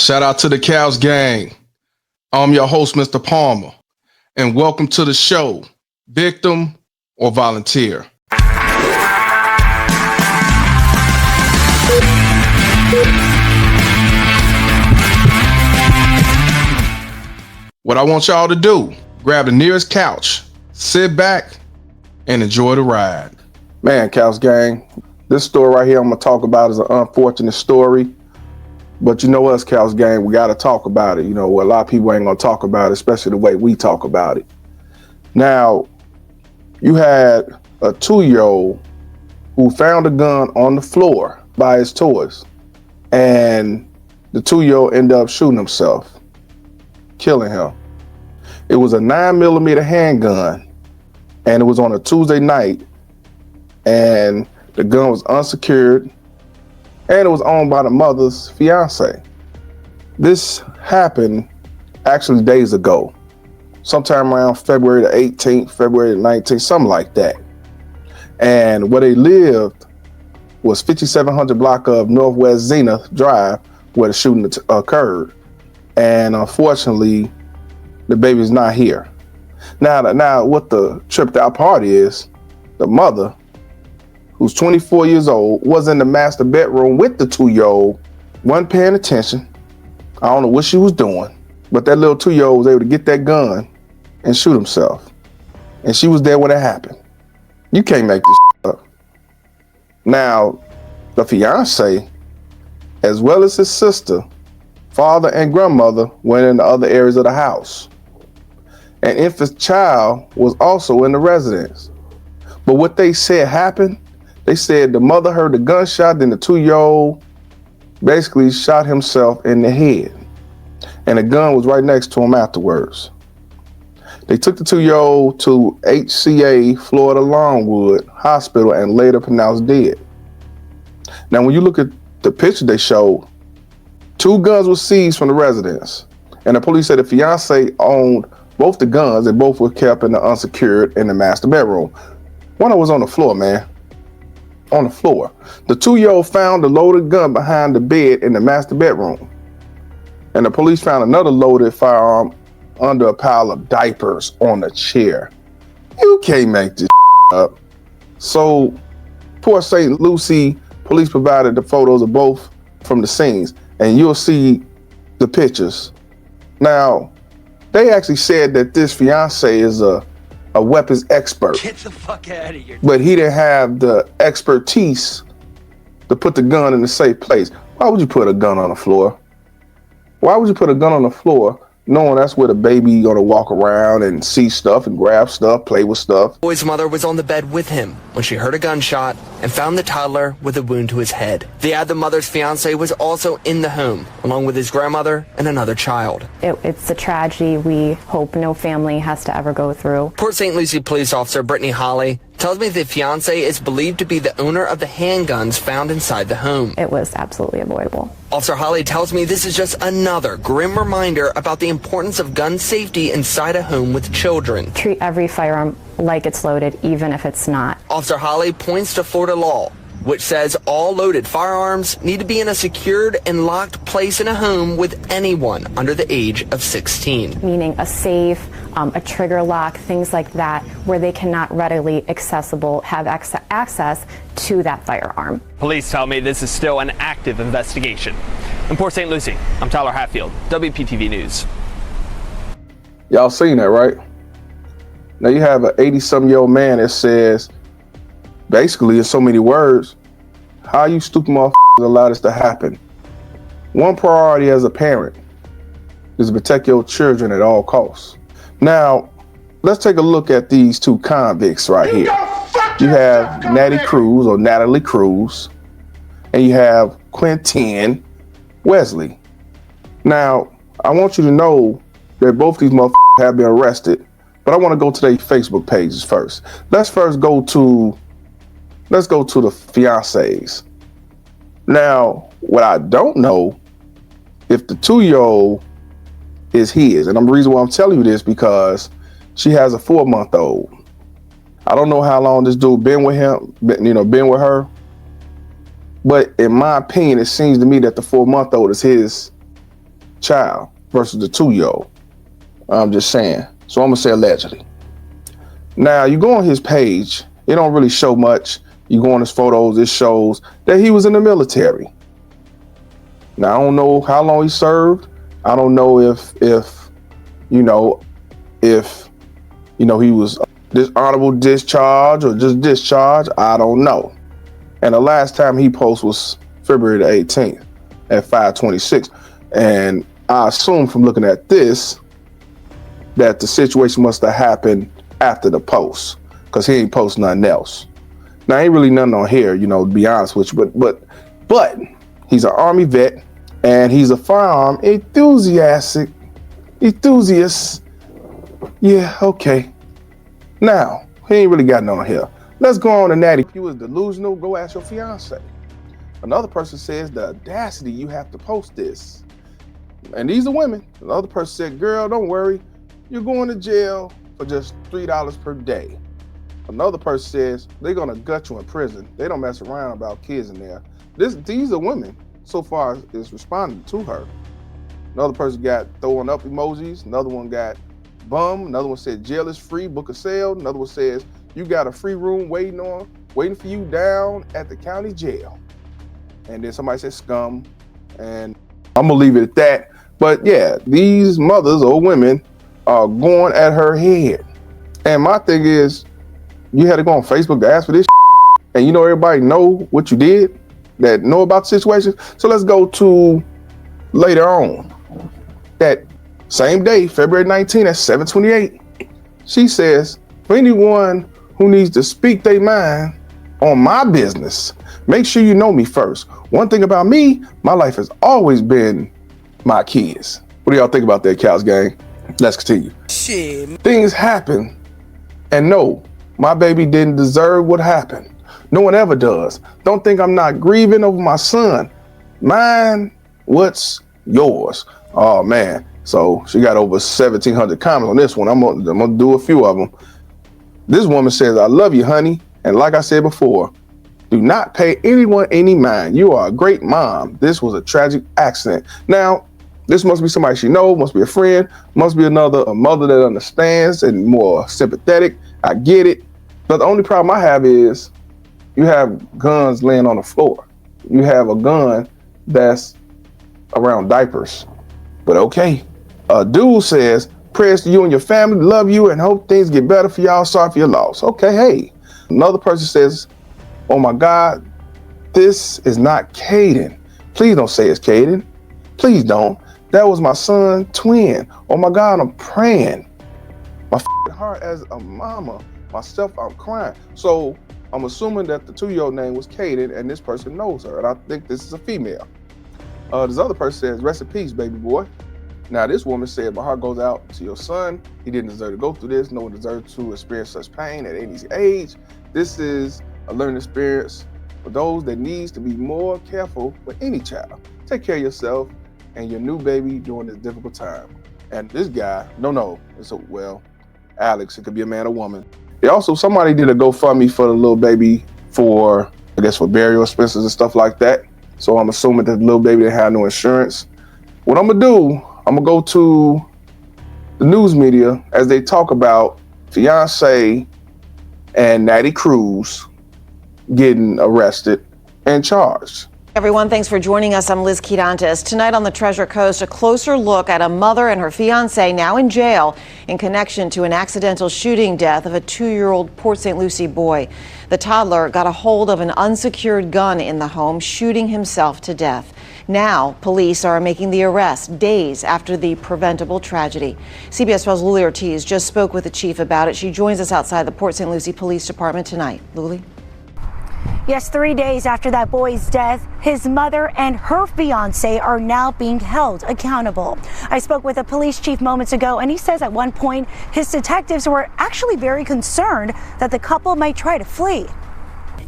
Shout out to the Cows Gang. I'm your host, Mr. Palmer, and welcome to the show, Victim or Volunteer. What I want y'all to do, grab the nearest couch, sit back, and enjoy the ride. Man, Cows Gang, this story right here I'm gonna talk about is an unfortunate story. But you know us, Cows Gang, we gotta talk about it. You know, a lot of people ain't gonna talk about it, especially the way we talk about it. Now, you had a 2-year-old who found a gun on the floor by his toys. And the 2-year-old ended up shooting himself, killing him. It was a 9mm handgun, and it was on a Tuesday night, and the gun was unsecured, and it was owned by the mother's fiance. This happened actually days ago, sometime around February the 18th, February the 19th, something like that. And where they lived was 5700 block of NW Zenith Drive, where the shooting occurred. And unfortunately, the baby's not here. Now what the tripped out part is, the mother, who's 24 years old, was in the master bedroom with the 2-year-old, wasn't paying attention. I don't know what she was doing, but that little 2-year-old was able to get that gun and shoot himself. And she was there when it happened. You can't make this up. Now, the fiance, as well as his sister, father and grandmother, went in the other areas of the house. An infant child was also in the residence. But what they said happened, they said the mother heard the gunshot, then the 2-year-old basically shot himself in the head. And the gun was right next to him afterwards. They took the 2-year-old to HCA Florida Longwood Hospital and later pronounced dead. Now, when you look at the picture they showed, 2 guns were seized from the residence. And the police said the fiance owned both the guns, and both were kept in the unsecured in the master bedroom. One of them was on the floor, man. On the floor. The 2-year-old found the loaded gun behind the bed in the master bedroom. And the police found another loaded firearm under a pile of diapers on a chair. You can't make this up. So, Port St. Lucie police provided the photos of both from the scenes, and you'll see the pictures. Now, they actually said that this fiance is a weapons expert. Get the fuck out of here. But he didn't have the expertise to put the gun in a safe place. Why would you put a gun on the floor? Why would you put a gun on the floor knowing that's where the baby gonna walk around and see stuff and grab stuff, play with stuff? The boy's mother was on the bed with him when she heard a gunshot and found the toddler with a wound to his head. The mother's fiance was also in the home, along with his grandmother and another child. It's a tragedy we hope no family has to ever go through. Port St. Lucie police officer Brittany Holly tells me the fiance is believed to be the owner of the handguns found inside the home. It was absolutely avoidable. Officer Holly tells me this is just another grim reminder about the importance of gun safety inside a home with children. Treat every firearm like it's loaded, even if it's not. Officer Holly points to Florida law, which says all loaded firearms need to be in a secured and locked place in a home with anyone under the age of 16. Meaning a safe, a trigger lock, things like that, where they cannot readily have access to that firearm. Police tell me this is still an active investigation. In Port St. Lucie, I'm Tyler Hatfield, WPTV News. Y'all seen that, right? Now you have an 80-some-year-old man that says, basically in so many words, how you stupid motherfuckers allow this to happen? One priority as a parent is to protect your children at all costs. Now, let's take a look at these 2 convicts right here. You have Natalie Cruz, and you have Quentin Wesley. Now, I want you to know that both these motherfuckers have been arrested, but I want to go to their Facebook pages first. Let's go to the fiancés. Now, what I don't know, if the 2-year-old is his, and the reason why I'm telling you this because she has a 4-month-old. I don't know how long this dude been with her, but in my opinion, it seems to me that the 4-month-old is child versus the 2-year-old. I'm just saying. So I'm gonna say allegedly. Now you go on his page, it don't really show much. You go on his photos, it shows that he was in the military. Now I don't know how long he served. I don't know if he was dishonorable discharge or just discharge. I don't know. And the last time he posted was February the 18th at 5:26. And I assume from looking at this that the situation must have happened after the post, because he ain't post nothing else. Now ain't really nothing on here, to be honest with you, but he's an Army vet and he's a firearm enthusiast. Yeah, okay. Now, he ain't really got nothing on here. Let's go on to Natty. If you was delusional, go ask your fiance. Another person says the audacity you have to post this. And these are women. Another person said, girl, don't worry. You're going to jail for just $3 per day. Another person says they're gonna gut you in prison. They don't mess around about kids in there. These are women so far is responding to her. Another person got throwing up emojis. Another one got bum. Another one said jail is free, book a sale. Another one says you got a free room waiting for you down at the county jail. And then somebody said scum. And I'm gonna leave it at that. But yeah, these mothers or women are going at her head. And my thing is, you had to go on Facebook to ask for this and everybody know what you did, that know about the situation. So let's go to later on. That same day, February 19th at 7:28, she says, for anyone who needs to speak their mind on my business, make sure you know me first. One thing about me, my life has always been my kids. What do y'all think about that, Couch Gang? Let's continue. Shit. Things happen, and no, my baby didn't deserve what happened. No one ever does. Don't think I'm not grieving over my son. Mine, what's yours? Oh man. So she got over 1,700 comments on this one. I'm gonna do a few of them. This woman says, I love you, honey. And like I said before, do not pay anyone any mind. You are a great mom. This was a tragic accident. Now, this must be somebody she knows, must be a friend, must be a mother that understands and more sympathetic. I get it. But the only problem I have is you have guns laying on the floor. You have a gun that's around diapers. But okay. A dude says, prayers to you and your family, love you and hope things get better for y'all. Sorry for your loss. Okay, hey. Another person says, oh my God, this is not Caden. Please don't say it's Caden. Please don't. That was my son, twin. Oh my God, I'm praying. My heart as a mama, myself, I'm crying. So I'm assuming that the 2-year-old name was Caden and this person knows her. And I think this is a female. This other person says, rest in peace, baby boy. Now this woman said, my heart goes out to your son. He didn't deserve to go through this. No one deserves to experience such pain at any age. This is a learning experience for those that needs to be more careful with any child. Take care of yourself and your new baby during this difficult time. And this guy, Alex, it could be a man or woman. Somebody did a GoFundMe for the little baby for burial expenses and stuff like that. So I'm assuming that the little baby didn't have no insurance. What I'm gonna do, I'm gonna go to the news media as they talk about fiancé and Natty Cruz getting arrested and charged. Everyone, thanks for joining us. I'm Liz Quirantes. Tonight on the Treasure Coast, a closer look at a mother and her fiancé now in jail in connection to an accidental shooting death of a 2-year-old Port St. Lucie boy. The toddler got a hold of an unsecured gun in the home, shooting himself to death. Now, police are making the arrest days after the preventable tragedy. CBS 12's Lucie Ortiz just spoke with the chief about it. She joins us outside the Port St. Lucie Police Department tonight. Lucie? Yes, 3 days after that boy's death, his mother and her fiancé are now being held accountable. I spoke with a police chief moments ago, and he says at one point his detectives were actually very concerned that the couple might try to flee.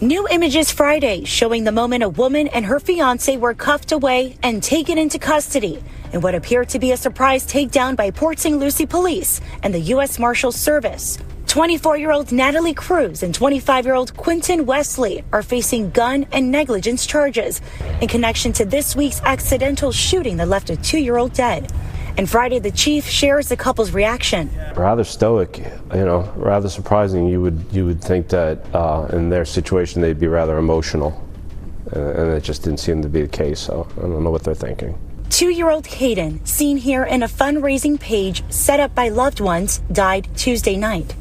New images Friday showing the moment a woman and her fiancé were cuffed away and taken into custody in what appeared to be a surprise takedown by Port St. Lucie Police and the U.S. Marshals Service. 24-year-old Natalie Cruz and 25-year-old Quentin Wesley are facing gun and negligence charges in connection to this week's accidental shooting that left a 2-year-old dead. And Friday, the chief shares the couple's reaction. Rather stoic, rather surprising. You would think that in their situation they'd be rather emotional, and it just didn't seem to be the case. So I don't know what they're thinking. 2-year-old Hayden, seen here in a fundraising page set up by loved ones, died Tuesday night.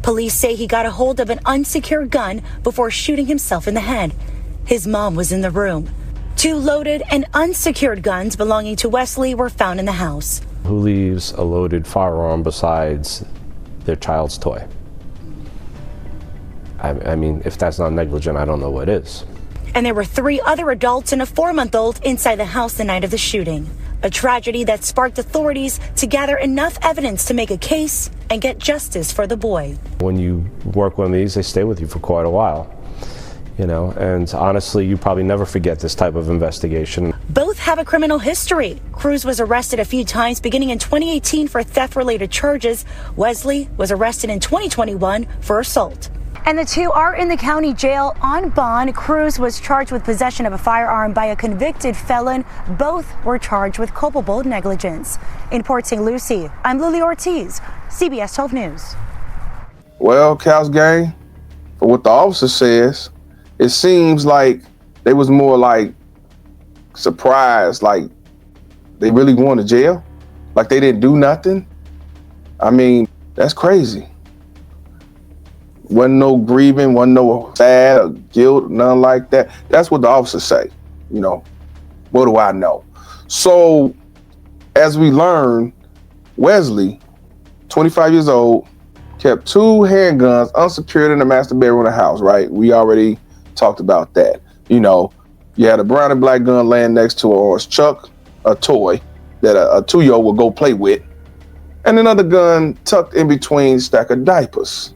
Police say he got a hold of an unsecured gun before shooting himself in the head. His mom was in the room. 2 loaded and unsecured guns belonging to Wesley were found in the house. Who leaves a loaded firearm besides their child's toy? I mean, if that's not negligent, I don't know what is. And there were 3 other adults and a 4-month-old inside the house the night of the shooting. A tragedy that sparked authorities to gather enough evidence to make a case and get justice for the boy. When you work one of these, they stay with you for quite a while. And honestly, you probably never forget this type of investigation. Both have a criminal history. Cruz was arrested a few times beginning in 2018 for theft-related charges. Wesley was arrested in 2021 for assault. And the 2 are in the county jail on bond. Cruz was charged with possession of a firearm by a convicted felon. Both were charged with culpable negligence. In Port St. Lucie, I'm Lily Ortiz, CBS 12 News. Well, Cows Gang, for what the officer says, it seems like they was more like surprised, like they really going to jail, like they didn't do nothing. I mean, that's crazy. Wasn't no grieving, wasn't no sad or guilt, nothing like that. That's what the officers say. What do I know? So, as we learn, Wesley, 25 years old, kept 2 handguns unsecured in the master bedroom of the house, right? We already talked about that. You had a brown and black gun laying next to an orange chuck, a toy that a 2-year-old would go play with, and another gun tucked in between a stack of diapers.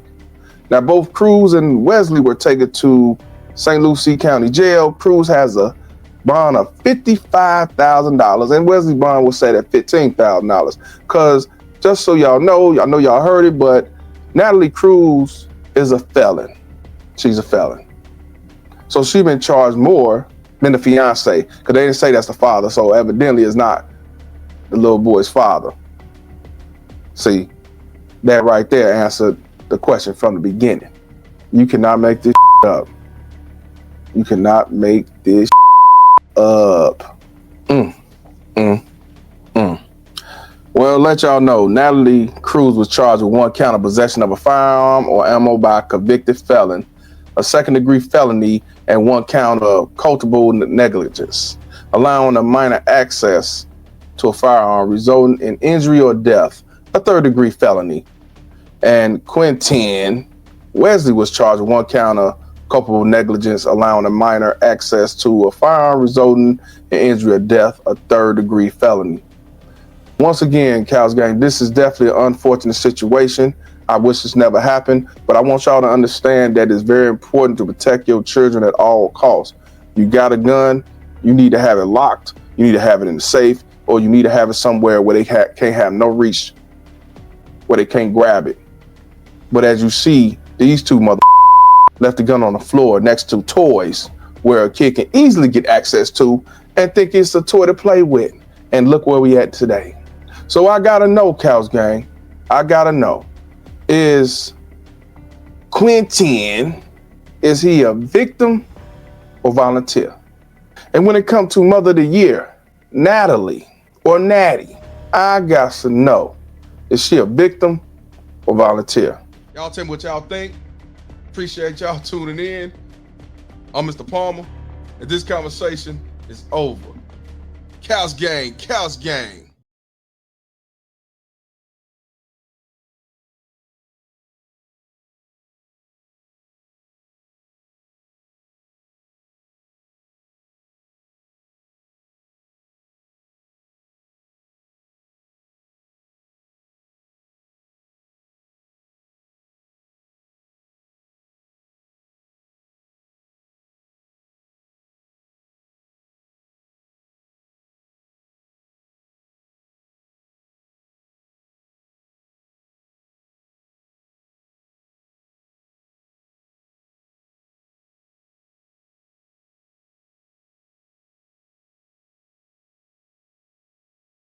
Now, both Cruz and Wesley were taken to St. Lucie County Jail. Cruz has a bond of $55,000, and Wesley's bond was set at $15,000. Because, just so y'all know y'all heard it, but Natalie Cruz is a felon. She's a felon. So she's been charged more than the fiancé, because they didn't say that's the father, so evidently it's not the little boy's father. See, that right there answered the question from the beginning. You cannot make this up. You cannot make this up. Well, let y'all know, Natalie Cruz was charged with 1 count of possession of a firearm or ammo by a convicted felon, a 2nd-degree felony, and 1 count of culpable negligence, allowing a minor access to a firearm resulting in injury or death, a 3rd-degree felony. And Quentin Wesley was charged with 1 count of culpable negligence, allowing a minor access to a firearm resulting in injury or death, a 3rd-degree felony. Once again, Cows Gang, this is definitely an unfortunate situation. I wish this never happened, but I want y'all to understand that it's very important to protect your children at all costs. You got a gun, you need to have it locked, you need to have it in the safe, or you need to have it somewhere where they can't have no reach, where they can't grab it. But as you see, these 2 left the gun on the floor next to toys where a kid can easily get access to and think it's a toy to play with. And look where we at today. So I gotta know, Cows Gang, I gotta know, is Quentin, is he a victim or volunteer? And when it comes to Mother of the Year, Natalie or Natty, I got to know, is she a victim or volunteer? Y'all tell me what y'all think. Appreciate y'all tuning in. I'm Mr. Palmer, and this conversation is over. Cows Gang, Cows Gang.